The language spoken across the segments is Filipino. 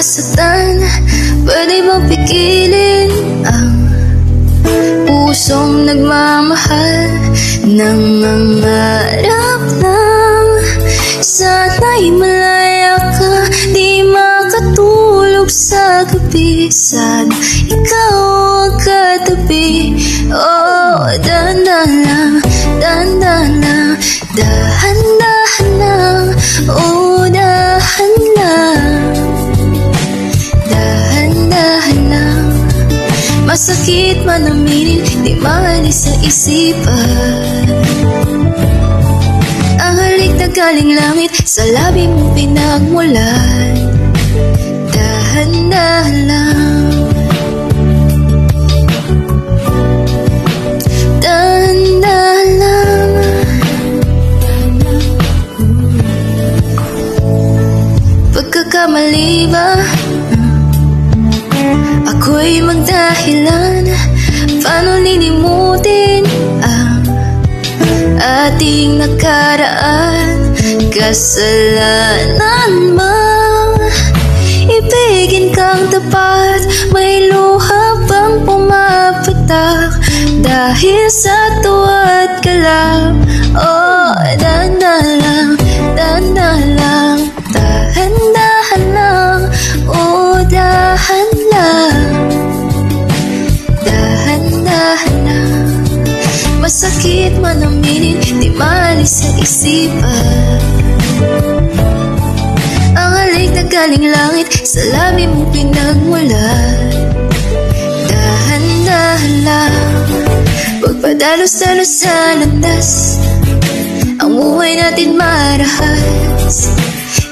nasasaktan. Pwede bang pigilin ang pusong nagmamahal? Nangangarap lang sana'y malaya ka, di makatulog sa gabi. Sana ikaw ang katabi. Oh, dahan-dahan lang, dahan-dahan lang, dahan-dahan lang. Oh, dahan lang, dahan-dahan lang. Masakit man aminin, di maalis sa isipan. Ang halik na galing langit, sa labi mo pinagmulan. Dahan-dahan lang, dahan-dahan lang. Pagkakamali ba? Ako'y magdahilan. Paano lilimutin ang ating nakaraan? Kasalanan bang ibigin kang tapat? May luha bang pumapatak dahil sa tuwa't kalab? Oh, dahan-dahan lang, dahan-dahan lang, dahan-dahan lang. Oh, dahan lang, dahan-dahan lang. Masakit man aminin, di maalis sa isipan. Ang halik na galing langit, sa labi mo pinagmulan. Dahan-dahan lang, pagpadalos-dalos sa landas, ang buhay natin marahas.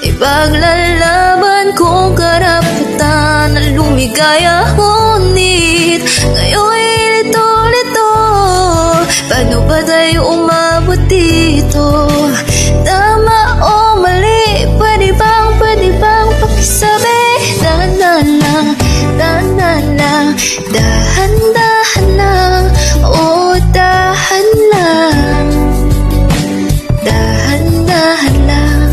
Ipaglalaban kong karapatan na lumigaya, ngunit ngayon'y lito-lito. Paano ba tayo umabot dito? Tama o mali, pwede bang pakisabi? Dahan-dahan lang, dahan-dahan lang, dahan-dahan lang. Oh, dahan lang, dahan-dahan lang.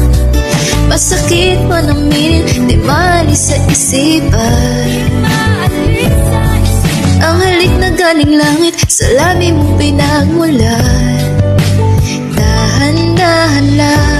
Masakit man aminin, di maalis sa isipan. Ang halik na galing langit, sa labi mo pinagmulan. Dahan-dahan lang.